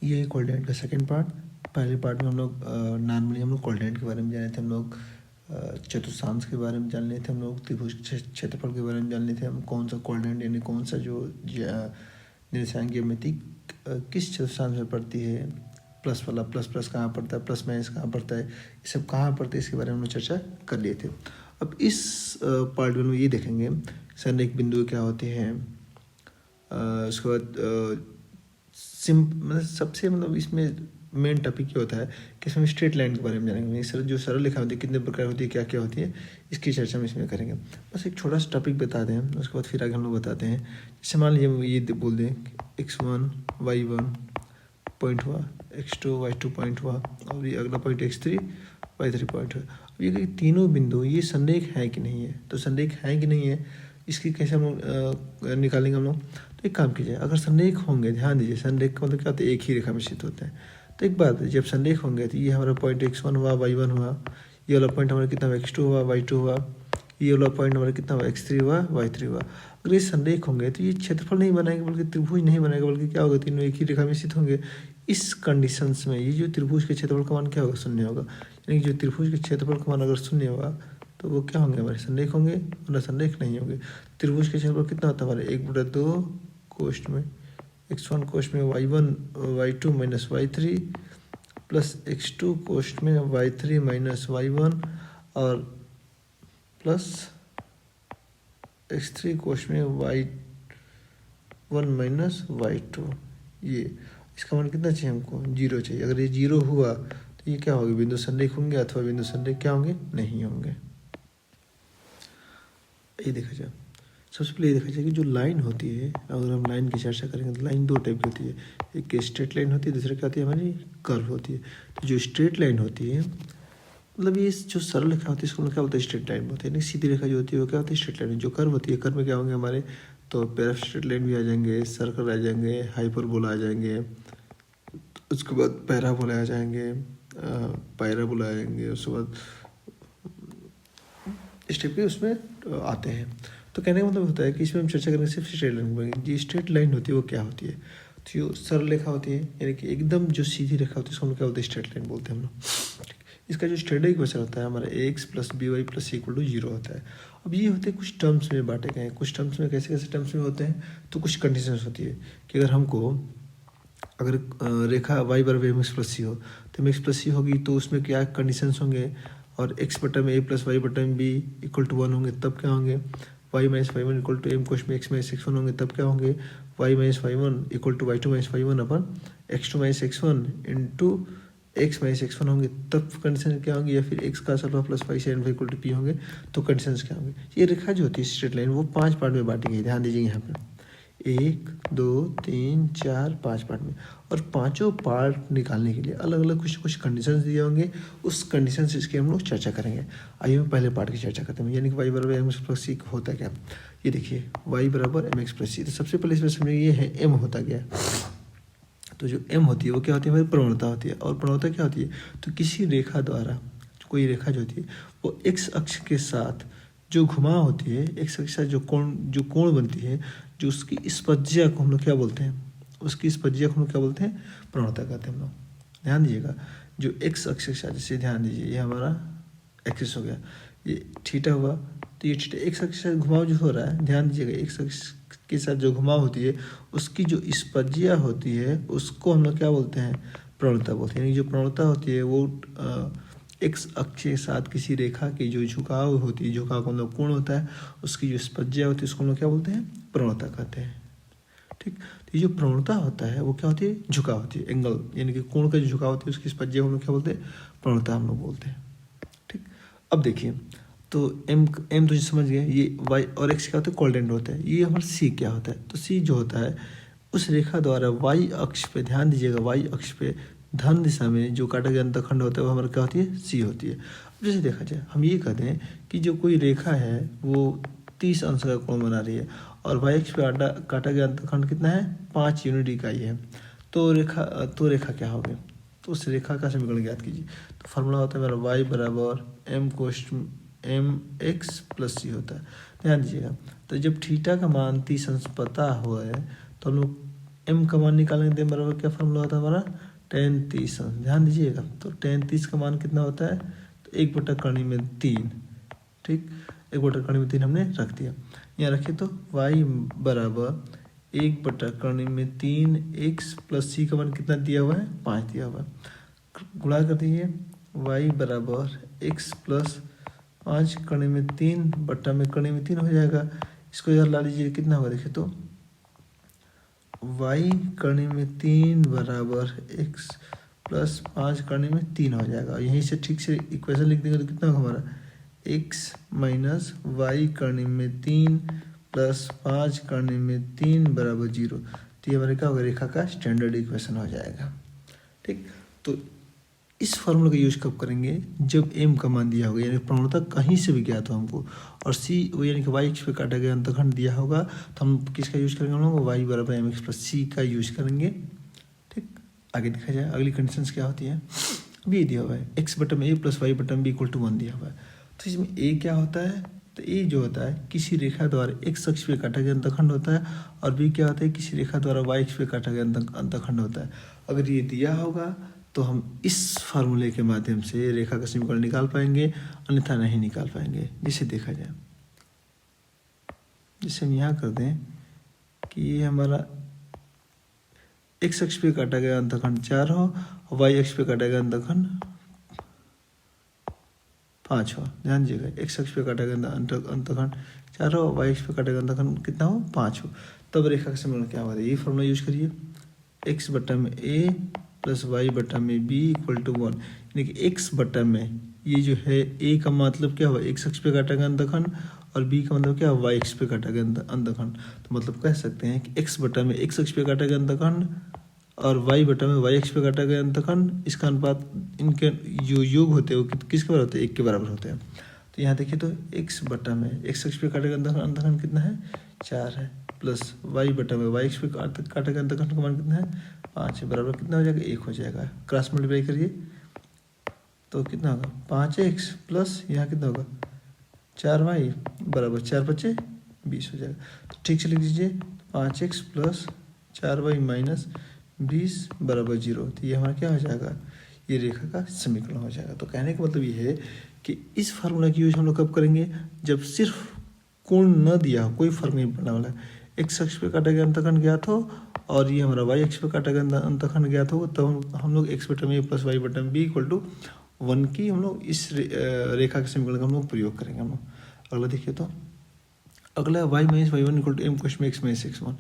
ये है कोऑर्डिनेट का सेकंड पार्ट। पहले पार्ट में हम लोग नॉर्मली हम लोग कोऑर्डिनेट के बारे में जाने थे, हम लोग चतुर्थांश के बारे में जान रहे थे, हम लोग त्रिभुज क्षेत्रफल के बारे में जान रहे थे, हम कौन सा कोऑर्डिनेट यानी कौन सा जो निर्देशांक ज्यामिति किस चतुर्थांश में पड़ती है, प्लस वाला प्लस कहाँ पड़ता है, प्लस माइनस कहाँ पड़ता है, ये सब कहाँ पड़ता है, इसके बारे में हम लोग चर्चा कर लिए थे। अब इस पार्ट में हम ये देखेंगे संरेख बिंदु क्या होते हैं, उसके बाद मतलब सबसे मतलब इसमें मेन टॉपिक क्या होता है कि इसमें स्ट्रेट लाइन के बारे में जानेंगे। सर जो सरल रेखा होती है कितने प्रकार होती है, क्या क्या होती है, इसकी चर्चा हम इसमें करेंगे। बस एक छोटा सा टॉपिक बता दें, उसके बाद फिर आगे हम लोग बताते हैं। जैसे मान लीजिए ये बोल दें x1 y1 पॉइंट हुआ, x2 y2 पॉइंट हुआ, और ये अगला पॉइंट x3 y3 पॉइंट हुआ। अब ये तीनों बिंदु ये संरेख है कि नहीं है, तो संरेख है कि नहीं है इसकी कैसे हम लोग निकालेंगे हम लोग। तो एक काम कीजिए, अगर संरेख होंगे, ध्यान दीजिए संरेख का मतलब क्या होता है, एक ही रेखा में स्थित होते हैं। तो एक बात, जब संरेख होंगे तो ये हमारा पॉइंट x1 हुआ, y1 हुआ, ये वाला पॉइंट हमारा कितना हुआ, x2 हुआ, y2 हुआ, ये वाला पॉइंट हमारा कितना हुआ, x3 हुआ, y3 हुआ। अगर ये संरेख होंगे तो ये क्षेत्रफल नहीं बनाएंगे, बल्कि त्रिभुज नहीं बनाएगा, बल्कि क्या होगा, तीनों एक ही रेखा में स्थित होंगे। इस कंडीशंस में ये जो त्रिभुज के क्षेत्रफल का मान क्या होगा, शून्य होगा। यानी कि जो त्रिभुज के क्षेत्रफल का मान अगर शून्य होगा तो वो क्या होंगे, हमारे संरेख होंगे, वरना संरेख नहीं होंगे। त्रिभुज के क्षेत्रफल कितना होता है हमारे, 1/2 कोष्ठ में x1 कोष्ठ में y1 y2 minus y3 plus x2 कोष्ठ में y3 माइनस y1 और प्लस x3 कोष्ठ में y1 माइनस y2। ये इसका मान कितना चाहिए हमको, 0 चाहिए। अगर ये 0 हुआ तो ये क्या होगा, बिंदु संरेख होंगे, अथवा बिंदु संरेख क्या होंगे, नहीं होंगे। ये देखा जाए, सबसे पहले ये देखा जाए कि जो लाइन होती है, अगर हम लाइन की चर्चा करेंगे तो लाइन दो टाइप की होती है, एक स्ट्रेट लाइन होती है, दूसरी क्या होती है हमारी, कर्व होती है। तो जो स्ट्रेट लाइन होती है, मतलब ये जो सरल रेखा होती है इसको क्या बोलते हैं, स्ट्रेट लाइन बोलते हैं। नहीं, सीधी रेखा जो होती है वो क्या होती है, स्ट्रेट लाइन। जो कर्व होती है, कर्व में क्या होंगे हमारे, तो पैरा स्ट्रेट लाइन भी आ जाएंगे, सर्कल आ जाएंगे, हाइपरबोला आ जाएंगे, उसके बाद पैराबोला आ जाएंगे, पैराबोला आएंगे, उसके बाद इस टाइप के उसमें आते हैं। तो कहने का मतलब होता है कि इसमें हम चर्चा करेंगे सिर्फ स्ट्रेट लाइन पर। जो स्ट्रेट लाइन होती है वो क्या होती है, तो जो सरल रेखा होती है यानी कि एकदम जो सीधी रेखा होती है उसको हम क्या बोलते हैं, स्ट्रेट लाइन बोलते हैं हम लोग। इसका जो स्टैंडर्ड इक्वेशन होता है हमारा x plus b y plus c equal to 0 होता है। अब ये होते हैं कुछ टर्म्स में बांटे गए हैं, कुछ टर्म्स में कैसे कैसे टर्म्स में होते हैं, तो कुछ कंडीशंस होती है कि अगर हमको अगर रेखा y बराबर एम एक्स प्लस सी हो तो एम एक्स प्लस सी होगी, तो उसमें क्या कंडीशंस होंगे, और x बटा में a प्लस वाई बटा में b इक्वल टू 1 होंगे, तब क्या होंगे, y minus y one equal to m कोश में x माइनस x1 होंगे, तब क्या होंगे, y minus y one equal to y2 minus y one upon x2 minus x1 into x minus x1 होंगे, तब कंडीशन क्या होंगे, या फिर x का सल्फा plus y sine equal to p होंगे, तो कंडीशन क्या होंगे। ये रेखा जो होती है स्ट्रेट लाइन वो 5 पार्ट में बांटी गई है, ध्यान दीजिए यहाँ पे 1 2 3 4 5 पार्ट में, और पांचों पार्ट निकालने के लिए अलग अलग कुछ कंडीशंस दिए होंगे। उस कंडीशन से इसकी हम लोग चर्चा करेंगे। आइए हम पहले पार्ट की चर्चा करते हैं, यानी कि y बराबर एम एक्स प्लस सी होता क्या। ये देखिए y बराबर एम एक्स प्लस सी, तो सबसे पहले इसमें समझिए ये है m होता गया। तो जो m होती है वो क्या होती है, हमारी प्रवणता होती है। और प्रवणता क्या होती है, तो किसी रेखा द्वारा कोई रेखा जो होती है वो x अक्ष के साथ जो घुमा होती है, x अक्ष के साथ जो कोण बनती है, जो उसकी स्पज्या को हम लोग क्या बोलते हैं, उसकी स्पज्या को हम लोग क्या बोलते हैं, प्रवणता कहते हैं हम लोग। ध्यान दीजिएगा, जो x अक्ष के साथ, जैसे ध्यान दीजिए ये हमारा एक्सिस हो गया, ये थीटा हुआ, तो ये थीटा x अक्ष के साथ घुमाव जो हो रहा है, ध्यान दीजिएगा x अक्ष के साथ जो घुमाव होती है उसकी जो स्पज्या होती है उसको हम लोग क्या बोलते हैं, प्रवणता बोलते हैं। यानी जो प्रवणता होती है वो x अक्ष के साथ किसी रेखा की जो झुकाव होती है, झुकाव का मतलब कोण होता है, उसकी जो स्पज्या होती है उसको हम लोग क्या बोलते हैं, प्रवणता कहते हैं। ठीक, तो ये जो प्रवणता होता है वो क्या होती है, झुकाव होती है, एंगल यानी कि कोण का जो झुकाव होती है उसकी स्पज्या हम लोग क्या बोलते हैं, प्रवणता हम लोग बोलते हैं। ठीक, अब देखिए तो m तो समझ गए, ये y और x क्या होता है, कोऑर्डिनेट होता है। ये हमारा c क्या होता है, तो c जो होता है उस रेखा द्वारा y अक्ष पे, ध्यान दीजिएगा y अक्ष पे धन दिशा में जो काटा गया अंतखंड होता है वो हमारा क्या होती है, c होती है। अब जैसे देखा जाए हम ये कहते हैं कि जो कोई रेखा है वो 30 अंश का कोण बना रही है, और y अक्ष पे काटा गया अंतखंड कितना है, 5 यूनिट इकाई है, तो रेखा क्या होगी, तो उस रेखा का समीकरण ज्ञात कीजिए। तो फार्मूला होता है मेरा y बराबर एम कोष्ठ एम एक्स प्लस सी होता है। ध्यान दीजिएगा, तो जब थीटा का मान 30 अंश पता हुआ है तो हम लोग m का मान निकालेंगे तो बराबर क्या फॉर्मूला होता है हमारा, tan 30। ध्यान दीजिएगा, तो tan 30 का मान कितना होता है, तो 1/3। ठीक, 1/3 हमने रख दिया। यहाँ रखे तो y बराबर 1/3 x प्लस c का मान कितना दिया हुआ है, 5 दिया हुआ है। गुणा कर दीजिए, y बराबर x प्लस 5/3 हो जाएगा। इसको इधर ला लीजिए, कितना होगा देखिए तो y/3 बराबर x प्लस 5/3 हो जाएगा। यहीं से ठीक से इक्वेशन लिख देंगे तो कितना होगा हमारा, x माइनस y/3 प्लस 5/3 बराबर 0। तो ये हमारे क्या होगा, रेखा का स्टैंडर्ड इक्वेशन हो जाएगा। ठीक, तो इस फॉर्मूला का यूज कब करेंगे, जब m का मान दिया होगा, यानी प्रवणता कहीं से भी ज्ञात हो हमको, और c यानी कि y अक्ष पे काटा गया अंतखंड दिया होगा, तो हम किसका यूज करेंगे, हम लोग y बराबर mx प्लस c का यूज करेंगे। ठीक, आगे देखा जाए अगली कंडीशंस क्या होती है। अभी ये दिया हुआ है x/a प्लस y/b = 1 दिया हुआ है। तो इसमें a क्या होता है, तो a जो होता है किसी रेखा द्वारा x अक्ष पे काटा गया अंतखंड होता है, और b क्या होता है किसी रेखा द्वारा y अक्ष पे काटा गया अंतखंड होता है। अगर ये दिया होगा तो हम इस फार्मूले के माध्यम से रेखा का समीकरण निकाल पाएंगे, अन्यथा नहीं निकाल पाएंगे। जिसे देखा जाए, जैसे हम यहाँ कर दें कि ये हमारा x अक्ष पे काटा गया अंतखंड 4 हो और y अक्ष पे काटा गया अंतखंड 5 हो। ध्यान दीजिएगा, x अक्ष पे काटा गया अंतखंड 4 हो, y अक्ष पे काटा गया अंतखंड कितना हो, 5 हो। तब रेखा का समीकरण क्या होगा, ये फॉर्मूला यूज करिए, x/a प्लस y/b = 1। यानी कि x/में ये जो है a का मतलब क्या हुआ, x अक्ष पे काटा गया अंतखंड, और b का मतलब क्या हुआ, y अक्ष पे काटा गया अंतखंड। तो मतलब कह सकते हैं कि x/में x अक्ष पे काटा गया अंतखंड और y/में y अक्ष पे काटा गया अंतखंड, इसका अनुपात इनके जो योग होते हैं वो किसके बराबर होते हैं, 1 के बराबर होते हैं। तो यहाँ देखिए तो x/में x अक्ष पे काटा गया अंतखंड कितना है, 4 है, प्लस y/में y अक्ष पे काटा गया अंतखंड का मान कितना है, 5 है, बराबर कितना हो जाएगा, 1 हो जाएगा। क्रॉस मल्टीप्लाई करिए तो कितना होगा, 5x प्लस यहाँ कितना होगा, 4y बराबर 4×5 = 20 हो जाएगा। तो ठीक से लिख दीजिए, 5x प्लस 4y माइनस 20 बराबर 0। तो ये हमारा क्या हो जाएगा, ये रेखा का समीकरण हो जाएगा। तो कहने का मतलब ये है कि इस फार्मूला की यूज हम लोग कब करेंगे, जब सिर्फ कोण न दिया हो, कोई फर्क नहीं पड़ने वाला है, x अक्ष पे काटा गया अंतखंड ज्ञात हो और ये हमारा y अक्ष पे काटा गया अंतखंड ज्ञात हो, तब हम लोग x/a प्लस y/b = 1 की हम लोग इस रेखा के समीकरण का हम लोग प्रयोग करेंगे। हम लोग अगला देखिए, तो अगला y - y1 = m(x - x1)।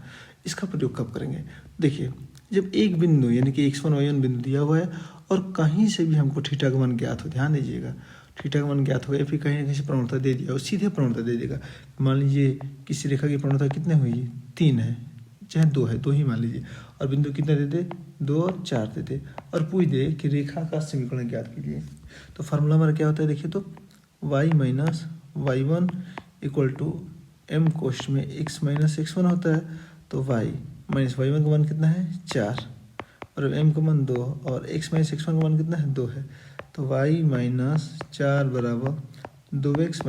इसका प्रयोग कब करेंगे, देखिए जब एक बिंदु यानी कि x1 y1 बिंदु दिया हुआ है और कहीं से भी हमको थीटा का मान ज्ञात हो, ध्यान दीजिएगा, थीटा का मान ज्ञात हो या फिर कहीं ना कहीं से प्रवणता दे दिया और सीधे प्रवणता दे देगा। मान लीजिए किसी रेखा की प्रवणता कितने हुई, 3 है, चाहे 2 है, 2 ही मान लीजिए, और बिंदु कितने दे दे, 2 और 4 दे दे, और पूछ दे कि रेखा का समीकरण ज्ञात कीजिए। तो फार्मूला हमारा क्या होता है, देखिए तो y - y1 = m(x - x1) होता है। तो y - y1 का मान कितना है, 4, और m का मान 2, और x - x1 का मान कितना है, 2 है। तो y - 4 बराबर 2x -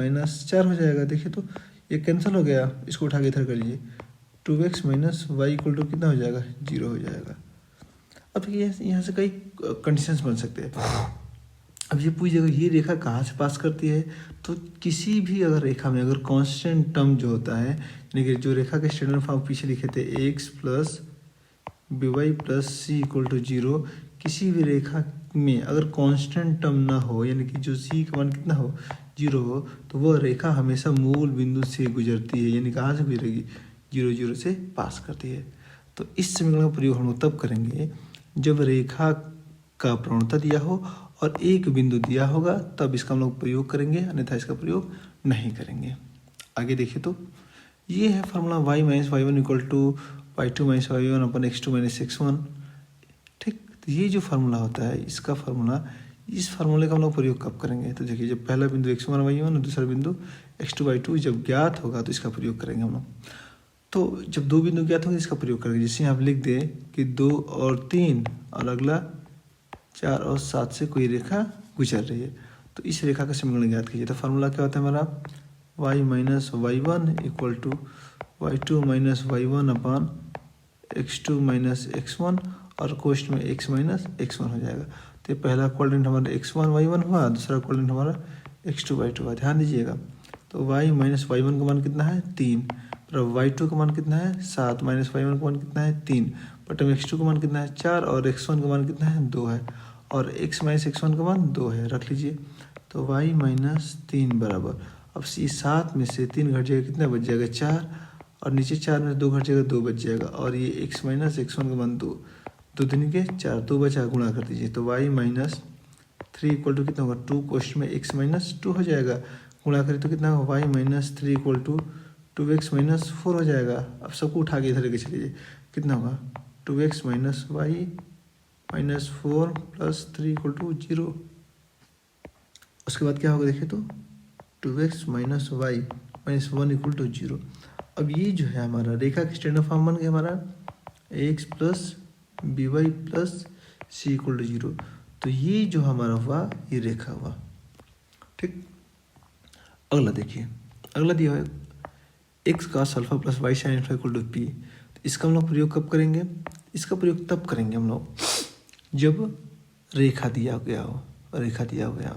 4 हो जाएगा। देखिए तो ये कैंसिल हो गया, इसको उठा के इधर कर लीजिए, 2x - y = कितना हो जाएगा, 0 हो जाएगा। अब ये यहाँ से कई कंडीशंस बन सकते हैं। अब ये पूछ जाएगा ये रेखा कहाँ से पास करती है, तो किसी भी अगर रेखा में अगर कांस्टेंट टर्म जो होता है, यानी कि जो रेखा के स्टैंडर्ड फॉर्म पीछे लिखे थे x plus by plus c = 0, किसी भी रेखा में अगर कांस्टेंट टर्म ना हो, यानी कि जो c का मान कितना हो, 0 हो, तो वह रेखा हमेशा मूल बिंदु से गुजरती है, यानी कहाँ से गुजरेगी, 0 0 से पास करती है। तो इस समीकरण का प्रयोग हम लोग तब करेंगे जब रेखा का प्रवणता दिया हो और एक बिंदु दिया होगा, तब इसका हम लोग प्रयोग करेंगे, अन्यथा इसका प्रयोग नहीं करेंगे। आगे देखिए तो ये है formula y - y1 = y2 - y1 अपन x2 - x1। ठीक, तो ये जो फार्मूला होता है, इसका फार्मूला, इस फार्मूले का हम लोग प्रयोग कब करेंगे, तो देखिए जब पहला बिंदु x1 y1 और दूसरा बिंदु x2 y2 जब ज्ञात होगा तो इसका प्रयोग करेंगे हम लोग। तो जब 2 बिंदु ज्ञात होंगे इसका प्रयोग करेंगे, जैसे आप लिख दें कि 2 और 3 और अगला 4 और 7 से कोई रेखा गुजर रही है, तो इस रेखा का समीकरण ज्ञात कीजिए। तो फार्मूला क्या होता है हमारा, y - y1 = y2 - y1 / x2 minus x1 और कोष्ट में x माइनस x1 हो जाएगा। तो पहला क्वाड्रेंट हमारा x1 y1 हुआ, दूसरा क्वाड्रेंट हमारा x2 y2 हुआ। ध्यान दीजिएगा, तो y माइनस y1 का मान कितना है 3, पर y2 का मान कितना है 7, माइनस y1 का मान कितना है 3, बट x2 का मान कितना है 4 और x1 का मान कितना है 2 है, और x माइनस x1 का मान 2 है, रख लीजिए। तो y माइनस 3 बराबर, अब इस 7 में से 3 घट जाएगा, कितना बच जाएगा 4, और नीचे 4 में से 2 घट जाएगा 2 बच जाएगा, और ये x माइनस x1 का मान 2, 2 दिन के 4, 2 बचा, गुणा कर दीजिए। तो y माइनस 3 इक्वल टू कितना होगा 2 कोष्ट में x माइनस 2 हो जाएगा, गुणा करें तो कितना होगा y minus 3 equal to 2x minus 4 हो जाएगा। अब सबको उठा के इधर लेके चलिए, कितना होगा 2x minus y minus 4 plus 3 equal to 0। उसके बाद क्या होगा देखिए, तो 2x minus y minus 1 equal to 0। अब ये जो है हमारा रेखा का स्टैंडर्ड फॉर्म बन गया हमारा ax plus by plus c equal to 0। तो ये जो हमारा हुआ ये रेखा हुआ, ठीक। अगला देखिए, अगला दिया है x cos alpha plus y sin alpha equal to p। तो इसका हम लोग प्रयोग कब करेंगे, इसका प्रयोग तब करेंगे हम लोग जब रेखा दिया गया हो, रेखा दिया गया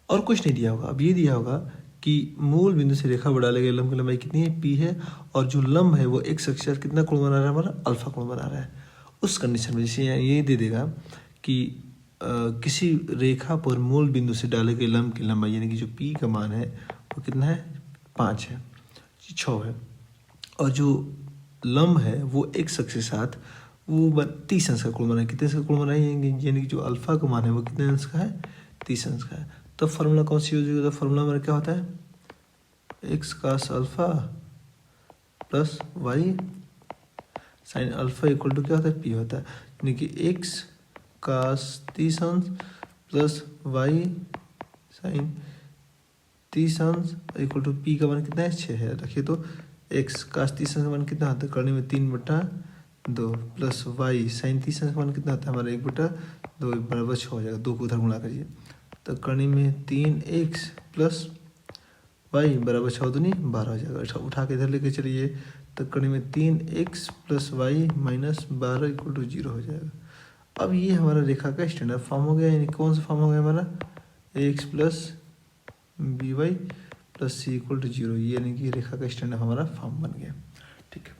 और कुछ नहीं दिया होगा। अब ये दिया होगा कि मूल बिंदु से रेखा बढ़ा लेगा, लंब की लंबाई कितनी है p है, और जो लंब है वो x अक्ष कितना कोण बना रहा है हमारा अल्फा कोण बना रहा है। उस कंडीशन में जैसे ये दे देगा कि किसी रेखा पर मूल बिंदु से डाले गए लंब की लंबाई यानी कि जो p का मान है वो कितना है 5 है, 6 है, और जो लंब है वो x अक्ष के साथ वो 30 अंश का कोण बनाए। कितने अंश का कोण बनाएंगे, यानी कि जो अल्फा का मान है वो कितने अंश का है 30 अंश का है। तब फार्मूला कौन सी यूज होगा, फार्मूला हमारा क्या होता है x cos alpha plus y sine alpha equal to क्या होता है p होता है, यानी कि x cos 30 अंश प्लस y साइन 30 अंश इक्वल टू p का मान कितना है 6 है। रखिए तो x cos 30 अंश का मान कितना आता है करने में 3/2 प्लस y साइन 30 अंश का मान कितना आता है हमारा 1/2 बराबर 6 हो जाएगा। 2 को उधर गुणा करिए तो करने में 3x प्लस y बराबर 6 दूनी 12 हो जाएगा। उठा के इधर लेके चलिए तो करने में 3x plus y minus 12 equal to 0 हो जाएगा। अब ये हमारा रेखा का स्टैंडर्ड फॉर्म हो गया, यानी कौन सा फॉर्म हो गया हमारा ax plus by plus c equal to 0, ये यानी कि रेखा का स्टैंडर्ड हमारा फॉर्म बन गया, ठीक है।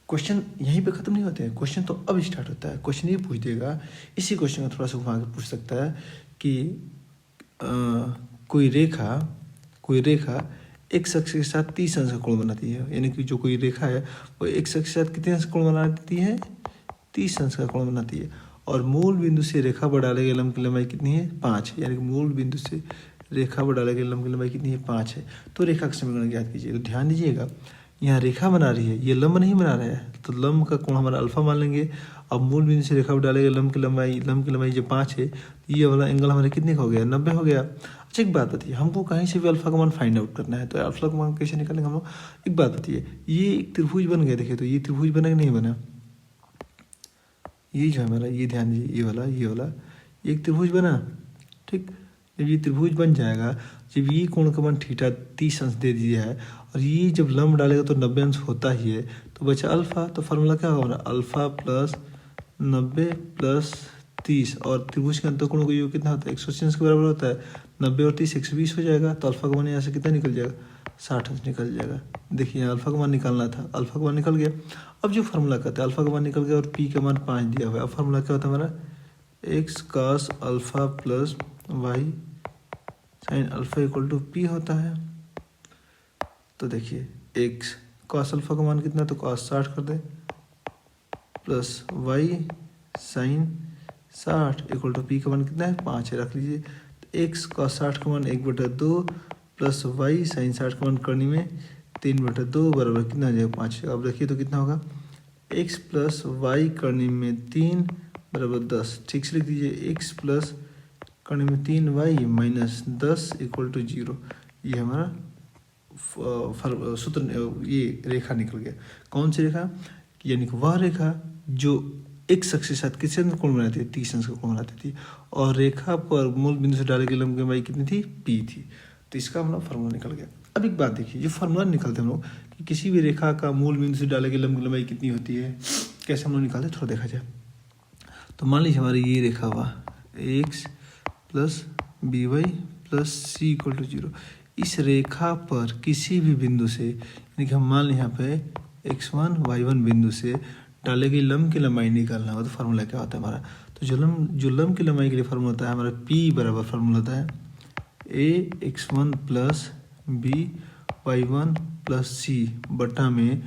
क्वेश्चन यहीं पे खत्म नहीं होते हैं, क्वेश्चन तो अब स्टार्ट होता है। क्वेश्चन ये पूछ देगा, इसी क्वेश्चन को थोड़ा सा घुमा के पूछ सकता है कि कोई रेखा x अक्ष के साथ 30 अंश का कोण बनाती है, यानी कि जो कोई रेखा है वो x अक्ष के साथ कितने अंश का कोण बनाती है 30 अंश का कोण बनाती है, और मूल बिंदु से रेखा पर डाले गए लंब की लंबाई कितनी है 5 है, यानी कि मूल बिंदु से रेखा पर डाले गए लंब की लंबाई कितनी है 5 है। तो रेखा का समीकरण ज्ञात कीजिए। तो ध्यान दीजिएगा, यहाँ रेखा बना रही है, ये लंब नहीं बना रहा है, तो लंब का कोण हमारा अल्फा मान लेंगे। अब मूल बिंदु से रेखा पर डाले गए लंब की लंबाई जो 5 है, ये वाला एंगल हमारे कितने का हो गया 90 हो गया। अच्छा एक बात बताइए, हमको कहीं से भी अल्फा का मान फाइंड आउट करना है, तो अल्फा का मान कैसे निकालेंगे हम लोग। एक बात बताइए, ये एक त्रिभुज बन गया, देखिए तो ये त्रिभुज बना कि नहीं बना, ये जो है हमारा, ये ध्यान दीजिए, ये वाला एक त्रिभुज बना, ठीक। जब ये त्रिभुज बन जाएगा, जब ये कोण का मान थीटा 30 अंश दे दिया है, और ये जब लंब डालेगा तो 90 अंश होता ही है, तो बचा अल्फा। तो फार्मूला क्या होगा हमारा अल्फा प्लस 90 प्लस 30, और त्रिभुज के अंतःकोण का योग कितना होता है 180 अंश के बराबर होता है। 90 और 30 120 हो जाएगा, तो अल्फा का मान यहाँ से कितना निकल जाएगा 60 अंश निकल जाएगा। देखिए अल्फा का मान निकालना था, अल्फा का मान निकल गया। अब जो फार्मूला कहता है अल्फा का मान निकल गया और p का मान 5 दिया हुआ है। अब फार्मूला क्या होता है हमारा x cos alpha plus y sine alpha equal to p होता है। तो देखिए x cos अल्फा का मान कितना, तो cos 60 कर दे plus y sine 60 equal to p का मान कितना है 5 है, रख लीजिए। तो x cos 60 का मान 1/2 प्लस y साइन 60 का मान करने में 3/2 बराबर कितना आ जाएगा 5। अब देखिए तो कितना होगा x प्लस y करने में 3 बराबर 10, ठीक से लिख दीजिए। x प्लस करने में 3y माइनस 10 इक्वल टू 0, ये हमारा सूत्र, ये रेखा निकल गया। कौन सी रेखा, यानी कि वह रेखा जो x अक्ष के साथ किस अंश का कोण बनाती है 30 अंश का कोण बनाती थी, और रेखा पर मूल बिंदु से डाले गए लंब की लंबाई कितनी थी p थी। तो इसका हमारा फार्मूला निकल गया। अब एक बात देखिए, जो फार्मूला निकलते हैं हम लोग कि किसी भी रेखा का मूल बिंदु से डाले गए लंब की लंबाई कितनी होती है, कैसे हम लोग निकालते हैं थोड़ा देखा जाए। तो मान लीजिए हमारी ये रेखा हुआ x plus b y plus c equal to 0। इस रेखा पर किसी भी बिंदु से, यानी कि हम मान लें यहाँ पे x1 y1 बिंदु से डाले गई लंब की लंबाई निकालना हो तो फार्मूला क्या होता है हमारा। तो जो लंब की लंबाई के लिए फार्मूला होता है हमारा p बराबर फार्मूला होता है ax1 plus B y1 plus सी बटा में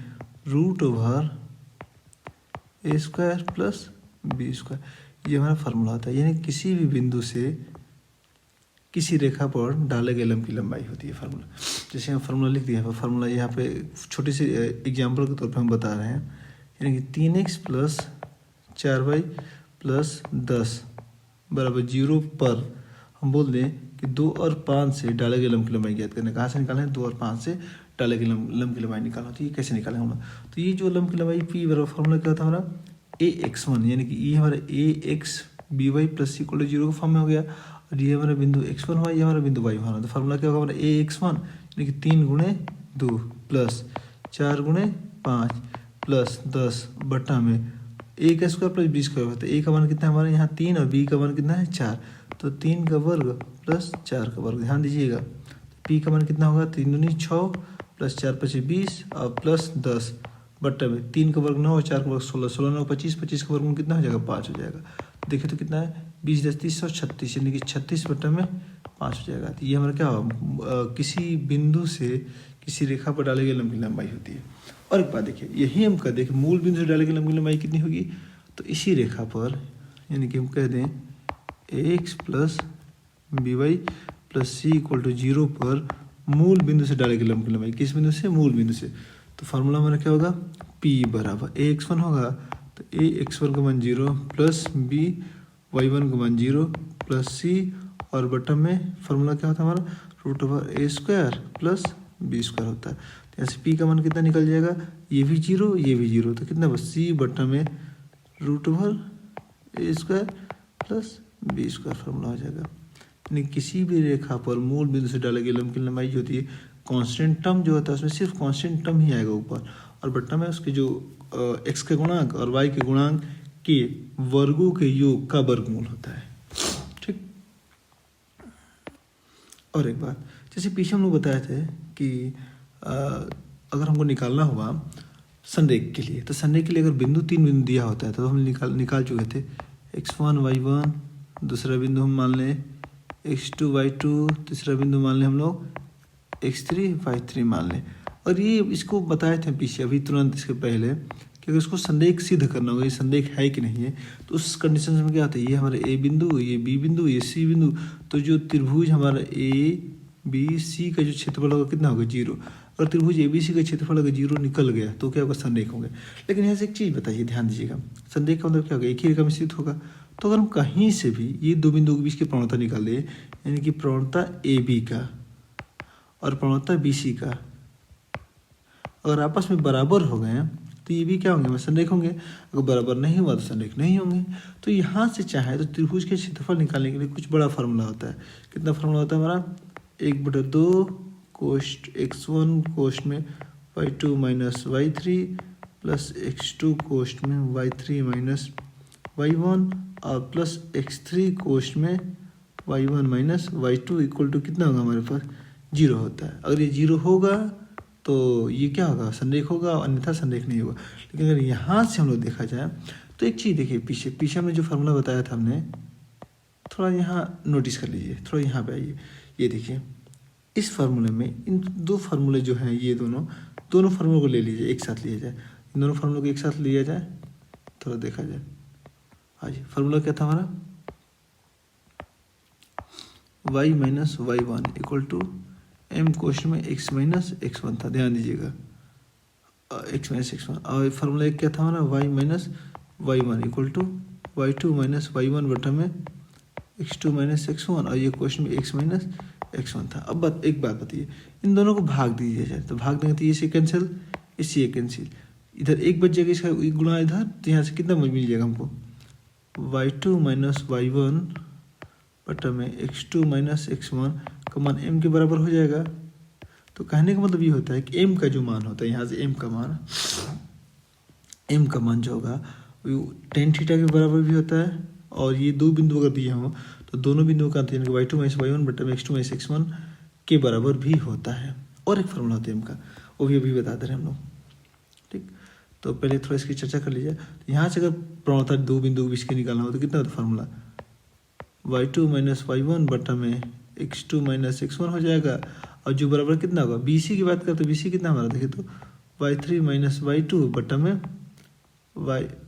root over a square plus b square. ये हमारा फार्मूला होता है, यानी किसी भी बिंदु से किसी रेखा पर डाले गए लंब की लंबाई होती है फार्मूला। जैसे हम फार्मूला लिख दिया है, फार्मूला यहाँ पे छोटी सी एग्जाम्पल के तौर पे हम बता रहे हैं, यानी कि 3x प्लस 4y प्लस 10 बराबर 0 पर हम बोल दें कि 2 और 5 से डाले गए लंब की लंबाई ज्ञात करना। कहाँ से निकालें, 2 और 5 से डाले गए लंब की लंबाई निकालना। तो ये कैसे निकालें हम लोग, तो ये जो लंब की लंबाई p बराबर फार्मूला क्या होता है हमारा ax1, यानी कि ये हमारा ax by plus c equal to 0 का फॉर्म में हो गया, और ये हमारा बिंदु x1 हुआ, ये हमारा बिंदु y1 हुआ। तो फार्मूला क्या होगा हमारा ax1 यानी कि 3 गुणे 2 प्लस 4 गुणे 5 प्लस 10 बटा में a का स्क्वायर प्लस b स्क्वायर होता है। a का मान कितना है हमारे यहाँ 3 और b का मान कितना है 4, तो 3 का वर्ग प्लस 4 का वर्ग। ध्यान दीजिएगा p का मान कितना होगा 3 दूनी 6 प्लस 4 पचे 20 और प्लस 10 बट्टा में 3 का वर्ग 9 और 4 का वर्ग 16, 16 9 25, 25 का वर्ग में कितना हो जाएगा 5 हो जाएगा। देखिए तो कितना है 20 10 30 36, यानी कि 36 बट्टा में 5 हो जाएगा। तो ये हमारा क्या होगा, किसी बिंदु से किसी रेखा पर डाले गए लंबी लंबाई होती है। और एक बात देखिए, यही हम कह दें कि मूल बिंदु से डाले गए लंबी लंबाई कितनी होगी, तो इसी रेखा पर यानी कि हम कह दें x plus b y plus c equal to 0 पर मूल बिंदु से डाले गए लंब की लंबाई, किस बिंदु से, मूल बिंदु से। तो फार्मूला हमारा क्या होगा p बराबर ax1 होगा तो ax1 का मान 0 प्लस b y1 का मान 0 प्लस c और बटन में फार्मूला क्या होता है हमारा root over a square plus b square होता है। तो ऐसे p का मान कितना निकल जाएगा, ये भी 0 ये भी 0, तो कितना बस c बटन में root over a square plus b square formula हो जाएगा। यानी किसी भी रेखा पर मूल बिंदु से डाले गए लंब की लंबाई जो होती है कांस्टेंट टर्म जो होता है उसमें सिर्फ कांस्टेंट टर्म ही आएगा ऊपर, और बट्टा में उसके जो x के गुणांक और y के गुणांक के वर्गों के योग का वर्गमूल होता है। ठीक। और एक बात, जैसे पीछे हम लोग बताए थे कि अगर हमको निकालना हुआ संरेख के लिए, तो संरेख के लिए अगर बिंदु 3 बिंदु दिया होता है तो हम निकाल चुके थे x1 y1, दूसरा बिंदु हम मान लें x2 y2, तीसरा बिंदु मान लें हम लोग x3 y3 मान लें। और ये इसको बताए थे पीछे अभी तुरंत इसके पहले कि अगर इसको संरेख सिद्ध करना होगा ये संरेख है कि नहीं है, तो उस कंडीशन में क्या होता है, ये हमारा a बिंदु, ये b बिंदु, ये c बिंदु, तो जो त्रिभुज हमारा a b c का जो क्षेत्रफल होगा कितना होगा 0। अगर त्रिभुज a b c का क्षेत्रफल अगर 0 निकल गया तो क्या होगा, संरेख होंगे। लेकिन यहाँ से एक चीज़ बताइए, ध्यान दीजिएगा, संरेख का मतलब क्या होगा, एक ही रेखा में स्थित होगा। तो अगर हम कहीं से भी ये दो बिंदुओं के बीच की प्रवणता निकाल दें, यानी कि प्रवणता ए बी का और प्रवणता बी सी का अगर आपस में बराबर हो गए तो ये भी क्या होंगे, संरेख होंगे। अगर बराबर नहीं हुआ तो संरेख नहीं होंगे। तो यहाँ से चाहे तो त्रिभुज के क्षेत्रफल निकालने के लिए कुछ बड़ा फार्मूला होता है। कितना फार्मूला होता है हमारा, 1/2 कोष्ट x1 कोष्ट में y2 minus y3 plus x2 कोष्ट में y3 माइनस y1 और प्लस x3 कोष्ट में y1 minus y2 equal to कितना होगा हमारे पास 0 होता है। अगर ये 0 होगा तो ये क्या होगा, संरेख होगा, अन्यथा संरेख नहीं होगा। लेकिन अगर यहाँ से हम लोग देखा जाए तो एक चीज़ देखिए, पीछे हमने जो फार्मूला बताया था हमने, थोड़ा यहाँ नोटिस कर लीजिए, थोड़ा यहाँ पे आइए, ये देखिए इस फार्मूले में इन दो फार्मूले जो हैं ये दोनों फार्मूलों को ले लीजिए, एक साथ लिया जाए, इन दोनों फार्मूलों को एक साथ लिया जाए, थोड़ा देखा जाए। हाँ जी, फार्मूला क्या था हमारा, y minus y1 equal to m question में x माइनस x1 था, ध्यान दीजिएगा, x माइनस x1। और फार्मूला क्या था हमारा, y minus y1 equal to y2 minus y1 बटा में x2 माइनस x1, और ये क्वेश्चन में x माइनस x1 था। अब एक बात बताइए, इन दोनों को भाग दीजिए जाए, तो भाग देंगे तो ये से कैंसिल, इससे ये कैंसिल, इधर एक बच जाएगा, इसका गुणा इधर, तो यहाँ से कितना मिल जाएगा हमको, y2 माइनस y1 बटा में x2 माइनस x1 का मान m के बराबर हो जाएगा। तो कहने का मतलब ये होता है कि m का जो मान होता है, यहाँ से m का मान एम का मान जो होगा वो टेन थीटा के बराबर भी होता है, और ये दो बिंदु अगर दिए हों तो दोनों बिंदुओं का अंतर यानी कि y2 माइनस y1 बटा में x2 माइनस x1 के बराबर भी होता है। और एक फार्मूला होता है एम का, वो भी अभी बता दे रहे हैं हम लोग। ठीक, तो पहले थोड़ा इसकी चर्चा कर लीजिए। तो यहाँ से अगर प्रवणता दो बिंदु के बीच के निकालना हो तो कितना होता है फार्मूला, y2 माइनस y1 बटा में x2 माइनस x1 हो जाएगा, और जो बराबर कितना होगा, BC की बात करते तो BC कितना हमारा देखिए तो y3 माइनस y2 बटा में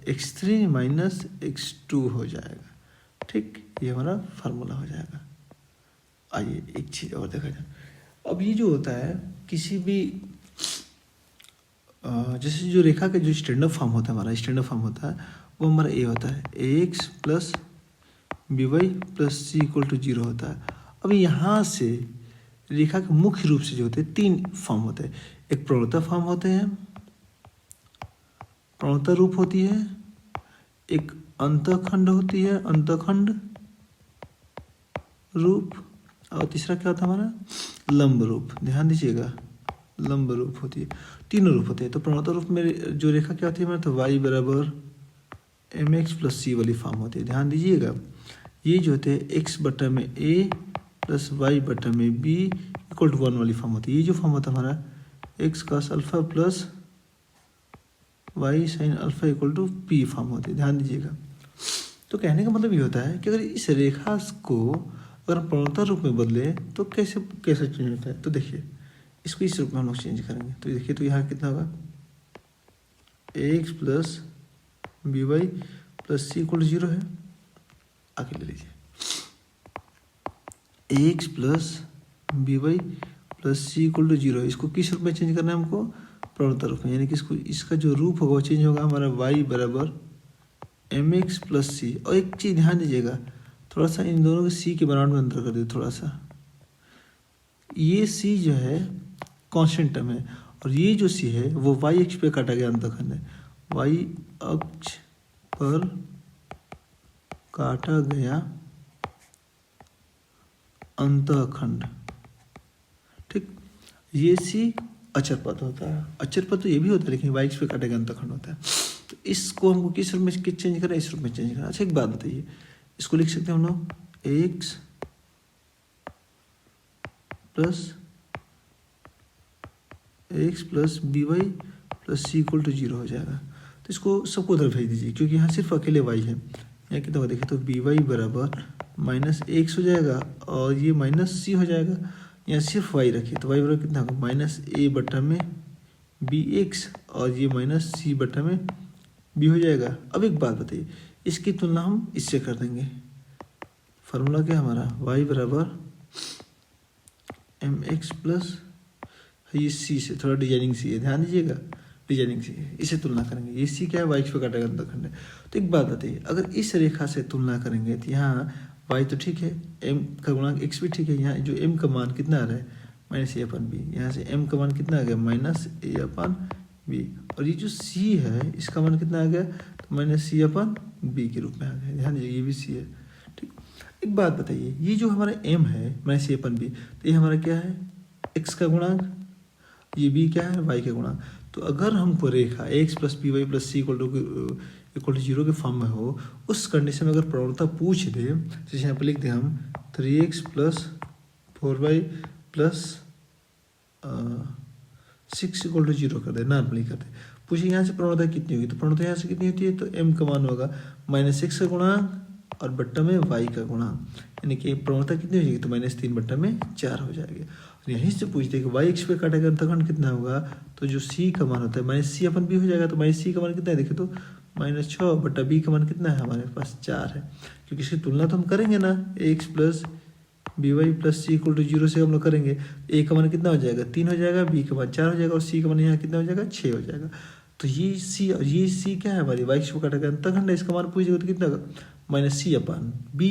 x3 माइनस x2 हो जाएगा। ठीक, ये हमारा फार्मूला हो जाएगा। आइए एक चीज़ और देखा जाए। अब ये जो होता है किसी भी जैसे जो रेखा का जो स्टैंडर्ड फॉर्म होता है, हमारा स्टैंडर्ड फॉर्म होता है वो हमारा ए होता है, ax plus by plus c equal to 0 होता है। अब यहाँ से रेखा के मुख्य रूप से जो होते हैं तीन फॉर्म होते हैं, एक प्रवणता फॉर्म होते हैं, प्रवणता रूप होती है, एक अंतःखंड होती है, अंतःखंड रूप, और तीसरा क्या होता है हमारा लंब रूप। ध्यान दीजिएगा, लंब रूप होती है, तीनों रूप होते हैं। तो प्रवणता रूप में जो रेखा क्या होती है हमारा, तो y बराबर mx प्लस सी वाली फॉर्म होती है। ध्यान दीजिएगा, ये जो होते हैं x बटा में a प्लस y बटा में b इक्वल टू 1 वाली फॉर्म होती है। ये जो फॉर्म होता है हमारा x cos alpha plus y sine alpha equal to p form होती है। ध्यान दीजिएगा, तो कहने का मतलब ये होता है कि अगर इस रेखा को अगर हम प्रवणता रूप में बदले तो कैसे कैसे चेंज होता है। तो देखिए इसको इस रूप में हम लोग चेंज करेंगे, तो देखिए तो यहाँ कितना होगा, ax plus by plus c equal to 0 है। आगे ले लीजिए, ax plus by plus c equal to 0 है। इसको किस रूप में चेंज करना है हमको, प्रवणता रूप में, यानी कि इसको इसका जो रूप होगा वो चेंज होगा हमारा y बराबर mx प्लस सी। और एक चीज़ ध्यान दीजिएगा, थोड़ा सा इन दोनों के c के बनावट में अंतर कर दे थोड़ा सा, ये c जो है कांस्टेंट टर्म है, और ये जो c है वो y अक्ष पे काटा गया अंतःखंड है, y अक्ष पर काटा गया अंतःखंड। ठीक, ये c अचर पद होता है, अचर पद तो ये भी होता है लेकिन y अक्ष पे काटा गया अंतःखंड होता है। तो इसको हमको किस रूप में चेंज करना है, इस रूप में चेंज करना। अच्छा एक बात बताइए, इसको लिख सकते हैं हम लोग x plus by plus c equal to 0 हो जाएगा। तो इसको सबको उधर भेज दीजिए, क्योंकि यहाँ सिर्फ अकेले y है। यहाँ कितना होगा देखिए तो by बराबर माइनस x हो जाएगा, और ये माइनस सी हो जाएगा। यहाँ सिर्फ y रखिए तो y बराबर कितना होगा, माइनस a बटा में bx, और ये माइनस सी बटा में b हो जाएगा। अब एक बात बताइए, इसकी तुलना हम इससे कर देंगे। फार्मूला क्या हमारा, y बराबर mx प्लस ये c से थोड़ा डिजाइनिंग सी है, ध्यान दीजिएगा डिजाइनिंग सी है, इसे तुलना करेंगे। ये c क्या है, y पे काटा गया अंतःखंड है। तो एक बात बताइए, अगर इस रेखा से तुलना करेंगे तो यहाँ y तो ठीक है, m का गुणांक x भी ठीक है, यहाँ जो m का मान कितना आ रहा है माइनस ए अपन बी, यहाँ से m का मान कितना आ गया माइनस ए अपन बी, और ये जो c है इसका मान कितना आ गया तो माइनस सी अपन बी के रूप में आ गया। ध्यान दीजिए ये भी c है। ठीक, एक बात बताइए, ये जो हमारा m है माइनस ए अपन बी, तो ये हमारा क्या है x का गुणांक, ये b क्या है y का गुणांक। तो अगर हमको रेखा x plus p y plus c equal to 0 के फॉर्म में हो, उस कंडीशन में अगर प्रवणता पूछ दे, जैसे यहाँ पर लिख दें हम 3x plus 4y plus 6 equal to 0 कर दे, नॉर्मली कर दे, पूछिए यहाँ से प्रवणता कितनी होगी, तो प्रवणता यहाँ से कितनी होती है तो m का मान होगा माइनस 6 का गुणांक और बट्टा में y का गुणांक, यानी कि प्रवणता कितनी हो जाएगी तो माइनस 3 बट्टा में 4 हो जाएगी। और यहीं से पूछते हैं कि y अक्ष पे काटा गया अंतःखंड कितना होगा, तो जो c का मान होता है माइनस सी अपन b हो जाएगा। तो माइनस सी का मान कितना है देखिए तो माइनस 6 बट्टा b का मान कितना है हमारे पास 4 है, क्योंकि इसकी तुलना तो हम करेंगे ना x plus b y plus c equal to 0 से हम लोग करेंगे। a का मान कितना हो जाएगा 3 हो जाएगा, b का मान 4 हो जाएगा, और c का मान यहाँ कितना हो जाएगा 6 हो जाएगा। तो ये c और ये c क्या है हमारी y अक्ष पे काटा गया अंतःखंड है, इसका मान पूछेगा तो कितना होगा माइनस सी अपन b,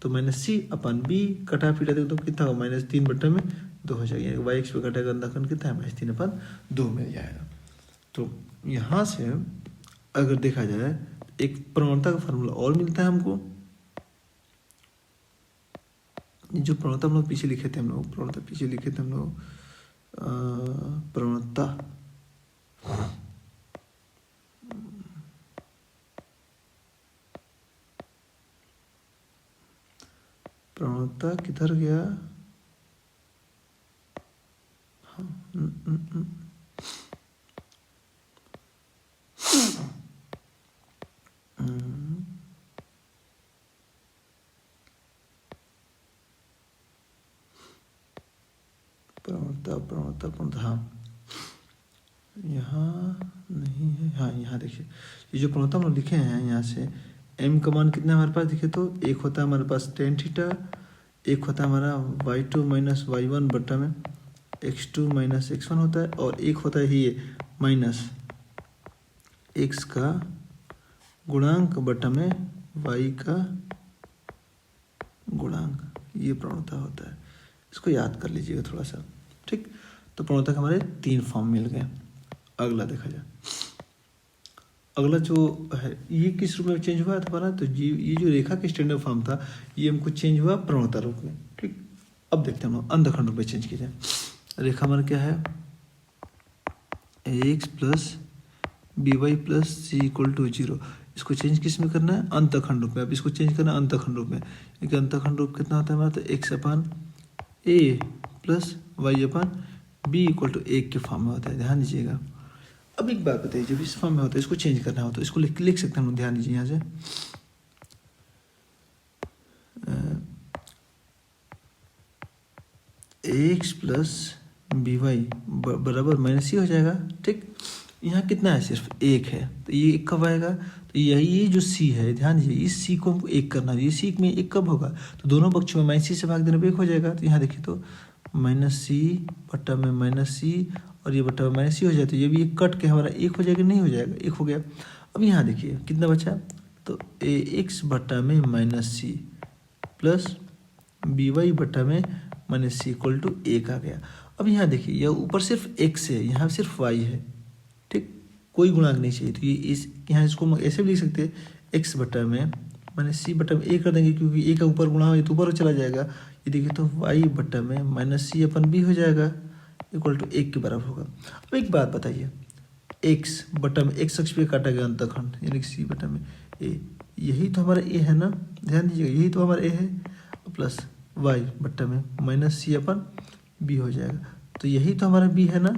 तो माइनस सी अपन बी कटा पीटा देगा तो कितना होगा माइनस 3 बट्टा में 2 हो जाएगा, y अक्ष पे काटा गया अंतःखंड कितना है माइनस 3 अपन 2 मिल जाएगा। तो यहाँ से अगर देखा जाए एक प्रवणता का फार्मूला और मिलता है हमको, जो प्रवणता हम लोग पीछे लिखे थे, हम लोग प्रवणता पीछे लिखे थे हम लोग प्रवणता प्रवणता किधर गया? हाँ, प्रवणता हाँ यहाँ नहीं है। हाँ यहाँ देखिए, ये जो प्रवणता हम लोग लिखे हैं यहाँ से m का मान कितना हमारे पास दिखे तो एक होता है हमारे पास टेन थीटा, एक होता है हमारा y2 माइनस y1 बट्टा में x2 माइनस x1 होता है, और एक होता है ये माइनस x का गुणांक बट्टा में y का गुणांक, ये प्रवणता होता है। इसको याद कर लीजिएगा थोड़ा सा, ठीक। तो प्रवणता के हमारे 3 फॉर्म मिल गए। अगला देखा जाए, अगला जो है ये किस रूप में चेंज हुआ था हमारा, तो ये जो रेखा के स्टैंडर्ड फॉर्म था ये हमको चेंज हुआ प्रवणता रूप में, ठीक। अब देखते हैं हम लोग अंधखंड रूप में चेंज किया जाए। रेखा हमारा क्या है, ax plus b y plus c equal to 0। इसको चेंज किस में करना है, अंतखंड रूप में। अब इसको चेंज करना है अंतखंड रूप में, क्योंकि अंतखंड रूप कितना होता है हमारा, तो x upon a plus y upon b equal to 1 के फॉर्म में होता है, ध्यान दीजिएगा। अब एक बात बताइए, जब इस फॉर्म में होता है इसको चेंज करना हो तो इसको लिख सकते हैं हम, ध्यान दीजिए यहाँ से एक्स प्लस बी वाई बराबर माइनस सी हो जाएगा, ठीक। यहाँ कितना है, सिर्फ 1 है, तो ये 1 कब आएगा, तो यही जो सी है, ध्यान दीजिए इस सी को हमको 1 करना है। ये सी में 1 कब होगा, तो दोनों पक्षों में माइनस सी से भाग देने पर 1 हो जाएगा। तो यहाँ देखिए तो माइनस सी बट्टा में माइनस सी और ये बट्टा में माइनस सी हो जाए, तो ये भी 1 कट के हमारा 1 हो जाएगा, नहीं हो जाएगा, 1 हो गया। अब यहाँ देखिए कितना बचा, तो ए एक्स बट्टा में minus c plus b y बट्टा में माइनस सी इक्वल टू 1 आ गया। अब यहाँ देखिए यह ऊपर सिर्फ x है, यहाँ सिर्फ y है, ठीक, कोई गुणांक नहीं चाहिए। तो ये इस यहाँ इसको हम ऐसे भी लिख सकते हैं, x बट्टा में माइनस सी बट्टा में 1 कर देंगे, क्योंकि a का ऊपर गुणा हो तो ऊपर चला जाएगा। ये देखिए तो y बट्टा में माइनस सी अपन b हो जाएगा इक्वल टू 1 के बराबर होगा। अब एक बात बताइए, x बट्टा में x अक्ष पे काटा गया अंतखंड यानी कि c बट्टा में a, यही तो हमारा a है ना, ध्यान दीजिएगा यही तो हमारा a है, प्लस y बट्टा में माइनस सी अपन b हो जाएगा, तो यही तो हमारा b है ना,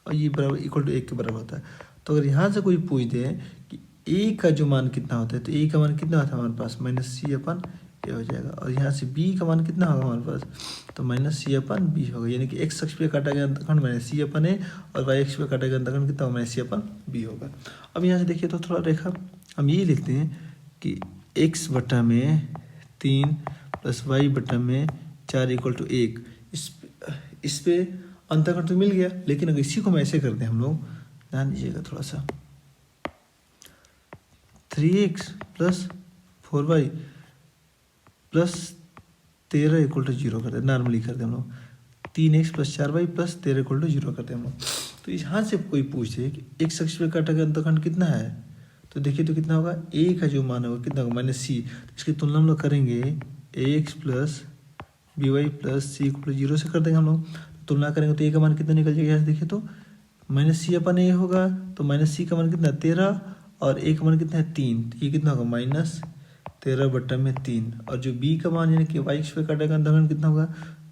और ये बराबर इक्वल टू 1 के बराबर होता है। तो अगर यहाँ से कोई पूछ दे कि a का जो मान कितना होता है, तो a का मान कितना होता है हमारे पास, माइनस सी अपन a हो जाएगा, और यहाँ से b का मान कितना होगा हमारे पास, तो माइनस सी अपन b होगा, यानी कि x अक्ष पे काटा गया अंतखंड माइनस सी अपन a और y अक्ष पे काटा गया अंतखंड कितना माइनस सी अपन b होगा। अब यहाँ से देखिए तो थोड़ा रेखा हम ये लिखते हैं कि x बट्टा में 3 प्लस y बट्टा में 4 इक्वल टू 1, इस पे अंतखंड तो मिल गया। लेकिन अगर इसी को हम ऐसे करते हैं हम लोग, ध्यान दीजिएगा थोड़ा सा, 3x plus 4y plus 13 equal to 0 करते हैं, नॉर्मली करते हैं हम लोग, 3x plus 4y plus 13 equal to 0 करते हैं हम लोग। तो यहाँ से कोई पूछे कि x अक्ष पे काटा गया अंतखंड कितना है, तो देखिए तो कितना होगा, a का जो मान होगा कितना होगा माइनस सी, तो इसकी तुलना हम लोग करेंगे ax plus b y plus c equal 0 से कर देंगे हम लोग, तुलना करेंगे तो a का मान कितना निकल जाएगा, यहाँ से देखिए तो माइनस सी अपन a होगा, तो माइनस सी का मान कितना 13 और a का मान कितना है 3, तो ये कितना होगा माइनस 13 बट्टा में 3, और जो b का मान यानी कि y अक्ष पे काटेगा अंतखंड कितना होगा,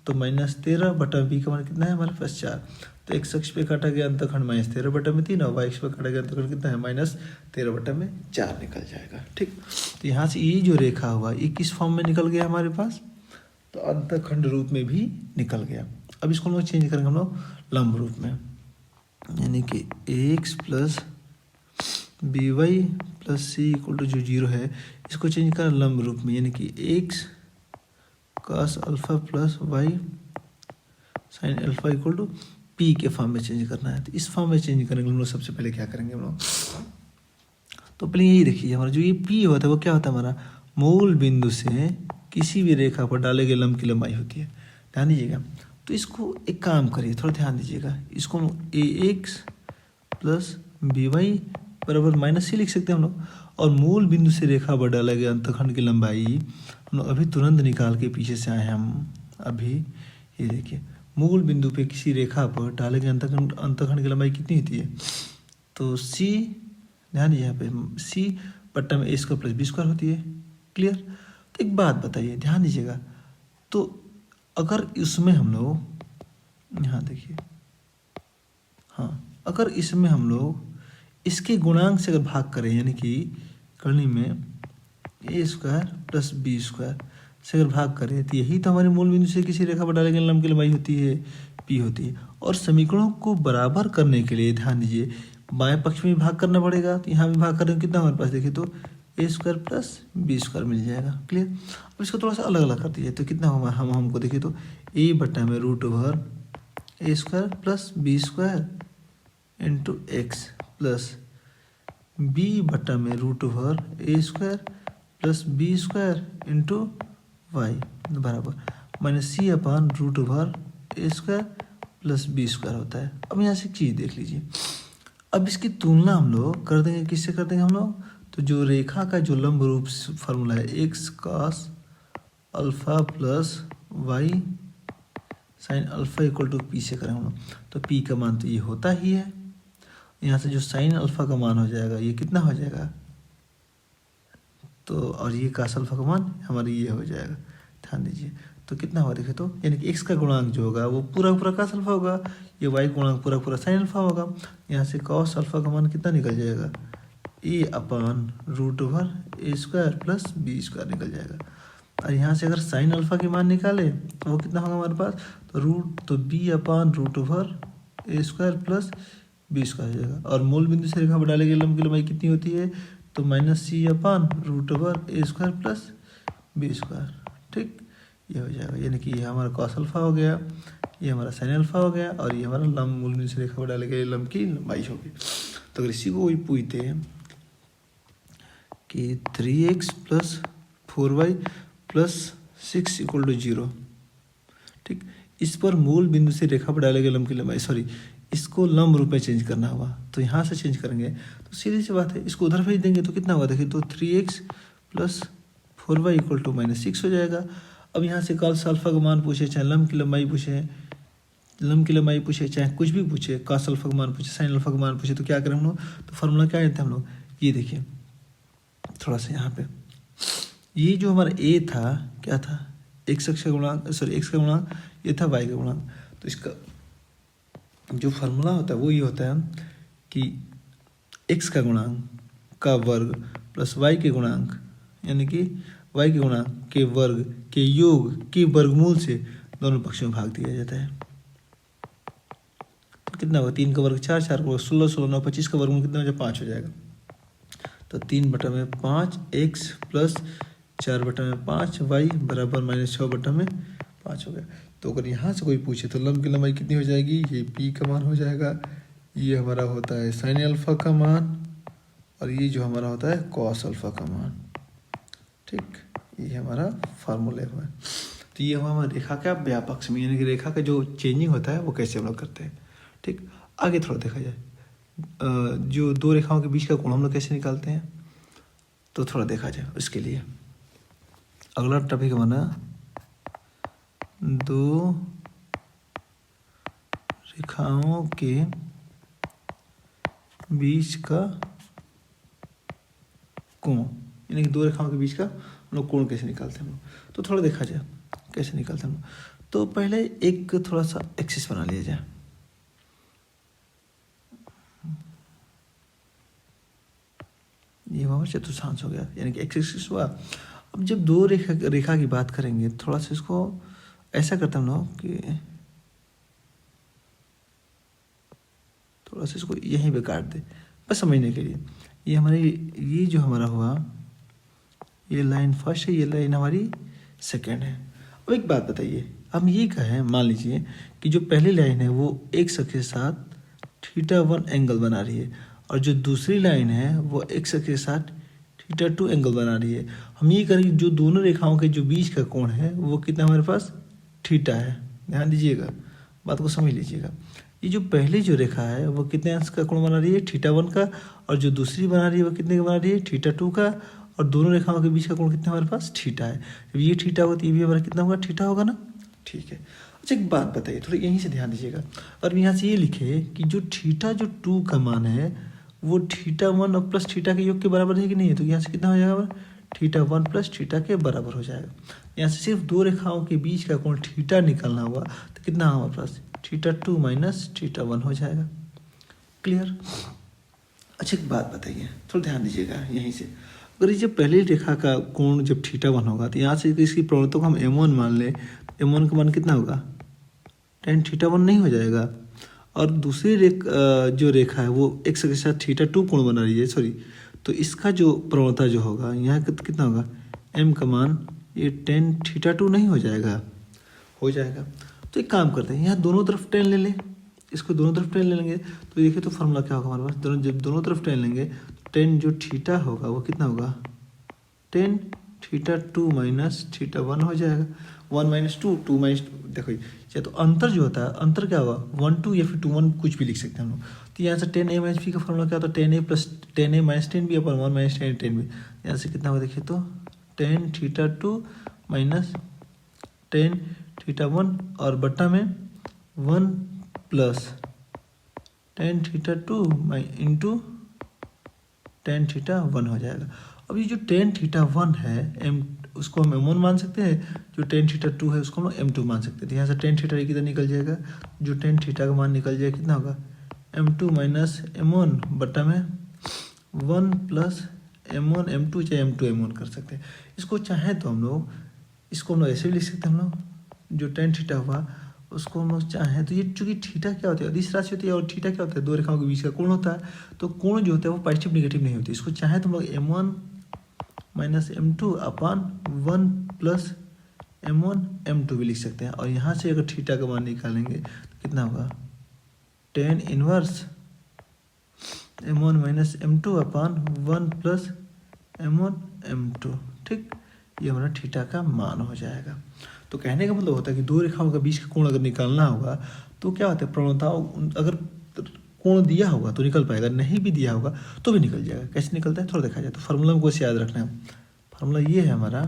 तो माइनस 13 बट्टा b का मान कितना है हमारे पास 4, तो x अक्ष पे काटा गया अंतखंड माइनस 13 बट्टा में 3 और y अक्ष पे काटा गया अंतखंड कितना है माइनस 13 बट्टा में 4 निकल जाएगा, ठीक। तो यहाँ से ये जो रेखा हुआ ये किस फॉर्म में निकल गया हमारे पास, तो अंतखंड रूप में भी निकल गया। अब इसको हम लोग चेंज करेंगे हम लोग लंब रूप में, यानी कि x plus b y plus c equal to जो 0 है, इसको चेंज करें लंब रूप में, यानी कि x cos alpha plus y sine alpha equal to p के फॉर्म में चेंज करना है। तो इस फॉर्म में चेंज करेंगे हम लोग, सबसे पहले क्या करेंगे हम लोग, तो पहले यही देखिए हमारा जो ये पी होता है वो क्या होता है, हमारा मूल बिंदु से किसी भी रेखा पर डाले गए लंब की लंबाई होती है, ध्यान दीजिएगा। तो इसको एक काम करिए, थोड़ा ध्यान दीजिएगा, इसको ए एक्स प्लस बी वाई बराबर माइनस सी लिख सकते हैं हम लोग, और मूल बिंदु से रेखा पर डाला गया अंतखंड की लंबाई हम लोग अभी तुरंत निकाल के पीछे से आए हैं हम अभी, ये देखिए मूल बिंदु पे किसी रेखा पर डाले गए अंतखंड की लंबाई कितनी होती है, तो सी, ध्यान दीजिए यहाँ पे सी बट्टा में ए स्क्वायर प्लस बी स्क्वायर होती है, क्लियर। तो एक बात बताइए, ध्यान दीजिएगा, तो अगर इसमें हम लोग यहाँ देखिए, हाँ, अगर इसमें हम लोग इसके गुणांक से अगर भाग करें, यानी कि करनी में ए स्क्वायर प्लस बी स्क्वायर से अगर भाग करें, तो यही तो हमारे मूल बिंदु से किसी रेखा पर डाले गए लंब की लंबाई होती है, पी होती है। और समीकरणों को बराबर करने के लिए ध्यान दीजिए, बाएं पक्ष में भाग करना पड़ेगा, तो यहाँ भी भाग करें कितना हमारे पास देखिए तो ए स्क्वायर प्लस बी स्क्वायर मिल जाएगा। क्लियर। अब इसको थोड़ा सा अलग अलग कर दीजिए, तो कितना होगा, हमको देखिए तो ए बटा में root over a square plus b square into x plus b बटा में root over a square plus b square into y बराबर minus c upon root over a square plus b square होता है। अब यहाँ से चीज़ देख लीजिए, अब इसकी तुलना हम लोग कर देंगे, किससे कर देंगे हम लोग, तो जो रेखा का जो लंब रूप फार्मूला है x cos alpha plus y sine alpha equal to p से करें हम लोग, तो पी का मान तो ये होता ही है। यहाँ से जो साइन अल्फा का मान हो जाएगा ये कितना हो जाएगा, तो और ये कास अल्फा का मान हमारे ये हो जाएगा। ध्यान दीजिए, तो कितना हुआ देखे तो, यानी कि एक्स का गुणांक जो होगा वो पूरा पूरा कास अल्फा होगा, ये वाई गुणांक पूरा पूरा साइन अल्फा होगा। यहाँ से कॉस अल्फा का मान कितना निकल जाएगा, ए अपान root over a square plus b square निकल जाएगा। और यहाँ से अगर साइन अल्फा के मान निकाले तो वो कितना होगा हमारे पास, तो B upon root over a square plus b square हो जाएगा। और मूल बिंदु से रेखा पर डाले गए लंब की लंबाई कितनी होती है, तो minus c upon root over a square plus b square. ठीक, ये हो जाएगा, यानी कि ये हमारा कॉस अल्फा हो गया, ये हमारा साइन अल्फा हो गया, और ये हमारा लंब मूल बिंदु से रेखा पर डाले गए लंब की लंबाई होगी। तो अगर इसी को वही पूछते हैं कि 3x plus 4y plus 6 equal to 0, ठीक, इस पर मूल बिंदु से रेखा पर डाले गए लंब की लंबाई, सॉरी इसको लंब रूप में चेंज करना होगा, तो यहाँ से चेंज करेंगे तो सीधी सी बात है, इसको उधर भेज देंगे तो कितना होगा देखिए, तो 3x plus 4y equal to -6 हो जाएगा। अब यहाँ से कॉस अल्फा का मान पूछे, चाहे लंब की लंबाई पूछे, चाहे कुछ भी पूछे, कॉस अल्फा का मान पूछे, साइन अल्फा का मान पूछे, तो क्या करें हम लोग, तो फार्मूला क्या लेते हैं हम लोग, ये देखिए थोड़ा सा यहाँ पे, ये जो हमारा ए था क्या था, एक्स का गुणांक, ये था वाई का गुणांक। तो इसका जो फार्मूला होता है वो ये होता है कि एक्स का गुणांक का वर्ग प्लस वाई के गुणांक, यानी कि वाई के गुणांक के वर्ग के योग के वर्गमूल से दोनों पक्षों में भाग दिया जाता है। तो कितना होगा, 3 का वर्ग 4, 4 का वर्ग 16, 16 9 25 का वर्गमूल कितना हो जाएगा, 5 हो जाएगा। तो 3/5 एक्स प्लस 4/5 वाई बराबर -6/5 हो गया। तो अगर यहाँ से कोई पूछे तो लंब की लंबाई कितनी हो जाएगी, ये पी का मान हो जाएगा, ये हमारा होता है साइन अल्फा का मान, और ये जो हमारा होता है कॉस अल्फा का मान। ठीक, ये हमारा फार्मूला है। तो ये हमारा रेखा का व्यापक में, यानी कि रेखा का जो चेंजिंग होता है वो कैसे हम लोग करते हैं। ठीक, आगे थोड़ा देखा जाए, जो दो रेखाओं के बीच का कोण हम लोग कैसे निकालते हैं, तो थोड़ा देखा जाए। उसके लिए अगला टॉपिक हमारा दो रेखाओं के बीच का कोण, यानी कि दो रेखाओं के बीच का हम लोग कोण कैसे निकालते हैं हम लोग, तो थोड़ा देखा जाए कैसे निकालते हैं हम लोग। तो पहले एक थोड़ा सा एक्सिस बना लिया जाए, ये हमारा चतुर्थांश हो गया, यानी कि एक्स एक्सिस हुआ। अब जब दो रेखा की बात करेंगे, थोड़ा सा इसको ऐसा करते हम लोग कि थोड़ा सा इसको यहीं पे काट दे, बस समझने के लिए। ये हमारी, ये जो हमारा हुआ, ये लाइन फर्स्ट है, ये लाइन हमारी सेकेंड है। अब एक बात बताइए, हम ये कहें, मान लीजिए कि जो पहली लाइन है वो एक्स अक्ष के साथ θ1 एंगल बना रही है, और जो दूसरी लाइन है वो एक्स अक्ष के साथ θ2 एंगल बना रही है। हम ये करेंगे, जो दोनों रेखाओं के जो बीच का कोण है वो कितना हमारे पास थीटा है। ध्यान दीजिएगा, बात को समझ लीजिएगा। ये जो पहली जो रेखा है वो कितने अंश का कोण बना रही है, θ1 का, और जो दूसरी बना रही है वो कितने का बना रही है, θ2 का, और दोनों रेखाओं के बीच का कोण कितना हमारे पास थीटा है। जब ये थीटा होगा तो ये भी हमारा कितना होगा, थीटा होगा ना। ठीक है, अच्छा एक बात बताइए, थोड़ा यहीं से ध्यान दीजिएगा। और यहाँ से ये लिखे कि जो θ2 का मान है वो θ1 और प्लस थीटा के योग के बराबर है कि नहीं है, तो यहाँ से कितना हो जाएगा, थीटा 1 प्लस थीटा के बराबर हो जाएगा। यहाँ से सिर्फ दो रेखाओं के बीच का कोण थीटा निकालना हुआ तो कितना हमारे पास थीटा 2 माइनस थीटा 1 हो जाएगा। क्लियर। अच्छा एक बात बताइए, थोड़ा ध्यान दीजिएगा यहीं से। अगर ये जब पहली रेखा का कोण जब थीटा 1 होगा तो यहाँ से इसकी प्रवणता को हम m1 मान लें, m1 का मान कितना होगा tan थीटा 1 नहीं हो जाएगा। और दूसरी जो रेखा है वो x के साथ थीटा 2 कोण बना रही है, सॉरी, तो इसका जो प्रवणता जो होगा यहाँ कितना होगा m का मान ये tan थीटा 2 नहीं हो जाएगा, हो जाएगा। तो एक काम करते हैं, यहाँ दोनों तरफ tan ले लें, इसको दोनों तरफ tan ले लेंगे तो देखिए तो फार्मूला क्या होगा हमारे पास, जब दोनों तरफ tan लेंगे तो tan जो थीटा होगा वो कितना होगा tan थीटा 2 माइनस थीटा 1 हो जाएगा। 1 माइनस 2, 2 माइनस, देखो या तो अंतर जो होता है, अंतर क्या होगा 1 2 या फिर 2 1 कुछ भी लिख सकते हैं हम लोग। तो यहाँ से tan a माइनस b का फॉर्मूला क्या होता है tan a plus tan a minus tan b upon 1 minus tan tan b। यहाँ से कितना होगा देखिए तो tan theta 2 minus tan theta 1 और बट्टा में 1 plus tan theta 2 into tan theta 1 हो जाएगा। अब ये जो tan थीटा 1 है उसको हम m1 मान सकते हैं, जो tan थीटा 2 है उसको हम m2 मान सकते हैं। तो यहाँ से tan थीटा किधर निकल जाएगा, जो tan थीटा का मान निकल जाएगा कितना होगा m2 माइनस m1 बटा में 1 प्लस m1 m2 चाहे m2 m1 कर सकते हैं। इसको चाहे तो हम लोग ऐसे भी लिख सकते हैं, हम लोग जो tan थीटा हुआ उसको हम लोग चाहें तो ये चूंकि थीटा क्या होता है अदिश राशि होती है और थीटा क्या होता है दो रेखाओं के बीच का कोण होता है, तो कोण जो होता है वो पॉजिटिव नेगेटिव नहीं होती। इसको चाहे तो हम लोग m1 माइनस m2 अपान 1 प्लस m1 m2 भी लिख सकते हैं। और यहाँ से अगर थीटा का मान निकालेंगे तो कितना होगा tan inverse m1 minus m2 अपान 1 प्लस m1 m2। ठीक, ये हमारा थीटा का मान हो जाएगा। तो कहने का मतलब होता है कि दो रेखाओं के बीच का कोण अगर निकालना होगा तो क्या होता है प्रवणताओं, अगर कोण दिया होगा तो निकल पाएगा, नहीं भी दिया होगा तो भी निकल जाएगा। कैसे निकलता है थोड़ा देखा जाए तो फार्मूला में कुछ याद रखना है। फार्मूला ये है हमारा,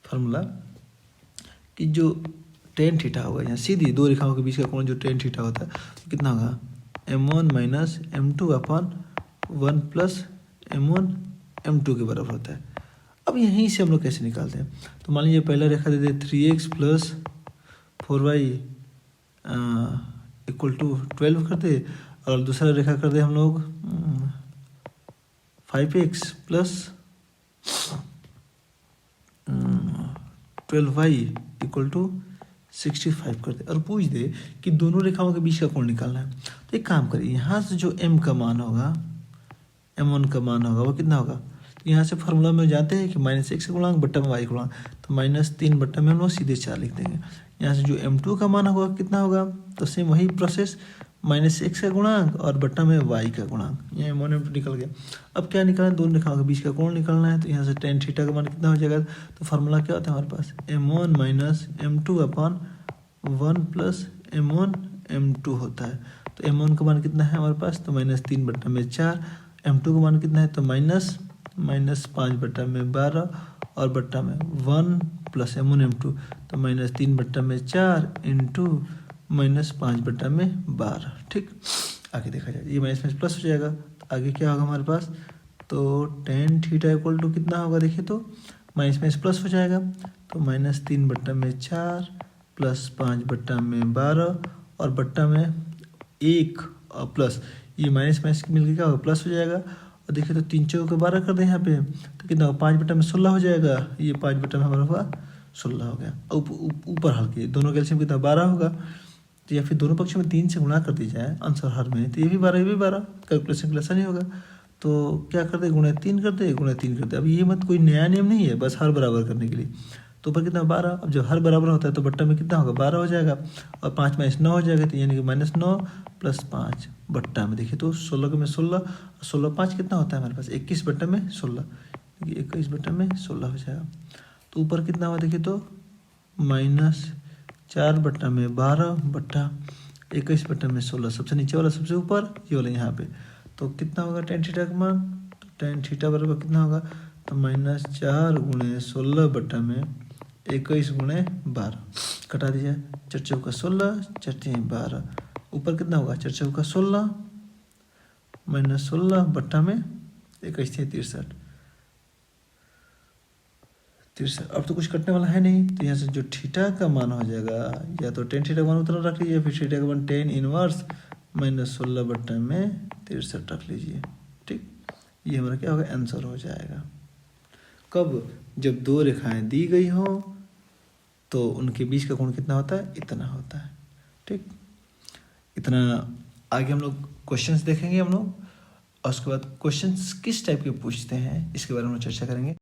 फार्मूला कि जो tan थीटा होगा, यहाँ सीधी दो रेखाओं के बीच का कोण जो tan थीटा होता है तो कितना होगा m1 माइनस m2 अपान 1 प्लस m1 m2 के बराबर होता है। अब यहीं से हम लोग कैसे निकालते हैं, तो मान लीजिए पहला रेखा दे दे 3x plus 4y equal to 12 कर दे, और दूसरा रेखा कर दे हम लोग 5x plus 12y equal to 65 कर दे, और पूछ दे कि दोनों रेखाओं के बीच का कोण निकालना है। तो एक काम करिए, यहाँ से जो m का मान होगा m1 का मान होगा वो कितना होगा, तो यहाँ से फार्मूला में जाते हैं कि -1 का गुणांक बट्टा में y का गुणांक, तो -3 बट्टा में हम लोग सीधे 4 लिख देंगे। यहाँ से जो m2 का मान होगा कितना होगा, तो सेम वही प्रोसेस -1 का गुणांक और बट्टा में y का गुणांक, यहाँ m1 m2 निकल गया। अब क्या निकालना है, दोनों रेखाओं के बीच का कोण निकालना है। तो यहाँ से tan थीटा का मान कितना हो जाएगा, तो फार्मूला क्या होता है हमारे पास m1 माइनस m2 अपान 1 प्लस m1 m2 होता है। तो m1 का मान कितना है हमारे पास, तो -3 बट्टा में 4, m2 का मान कितना है तो -5 बट्टा में 12 और बट्टा में 1 प्लस m1 m2, तो -3 बट्टा में 4 इंटू -5 बट्टा में 12। ठीक, आगे देखा जाए ये माइनस में प्लस हो जाएगा, तो आगे क्या होगा हमारे पास, तो tan थीटा इक्वल टू कितना होगा देखिए तो माइनस में प्लस हो जाएगा, तो -3 बट्टा में 4 प्लस 5 बट्टा में 12 और बट्टा में 1 और प्लस ये माइनस मिलकर क्या होगा प्लस हो जाएगा। और देखिए तो 3 चौके 12 कर दें यहाँ पे तो कितना होगा 5 बट्टा में 16 हो जाएगा, ये 5 बट्टा में हमारा हुआ 16 हो गया। ऊपर हल्के दोनों कैल्शियम कितना 12 होगा, तो या फिर दोनों पक्षों में 3 से गुणा कर दी जाए आंसर हर में, तो ये भी 12 ये भी 12, कैलकुलेशन के लिए आसानी होगा। तो क्या कर दे गुणा 3 कर दे, गुणा 3 कर दे। अब ये मत कोई नया नियम नहीं है, बस हर बराबर करने के लिए। तो ऊपर कितना 12, अब जब हर बराबर होता है तो बट्टा में कितना होगा 12 हो जाएगा, और 5 में 9 हो जाएगा, तो यानी कि -9 प्लस 5 बट्टा में देखिए तो 16 में 16, 16 5 कितना होता है हमारे पास 21 बट्टा में 16, 21 बट्टा में 16 हो जाएगा। तो ऊपर कितना हुआ देखिए तो -4 बट्टा में 12 बट्टा 21 बट्टा में 16, सबसे नीचे वाला सबसे ऊपर, ये वाला यहाँ पे। तो कितना होगा tan थीटा का मान, तो tan थीटा बराबर कितना होगा, तो -4 गुणे 16 बट्टा में 21 गुणे 12, कटा दीजिए 4 चौका 16 4 12, ऊपर कितना होगा 4 चौका 16 -16 बट्टा में 21 है 63। अब तो कुछ कटने वाला है नहीं, तो यहाँ से जो थीटा का मान हो जाएगा, या तो टेन थीटा का मान उतना रख लीजिए, फिर थीटा का मान टेन इनवर्स -16/63 रख लीजिए। ठीक, ये हमारा क्या होगा, आंसर हो जाएगा। कब, जब दो रेखाएं दी गई हो तो उनके बीच का कोण कितना होता है, इतना होता है। ठीक, इतना। आगे हम लोग क्वेश्चंस देखेंगे हम लोग, और उसके बाद क्वेश्चंस किस टाइप के पूछते हैं इसके बारे में चर्चा करेंगे।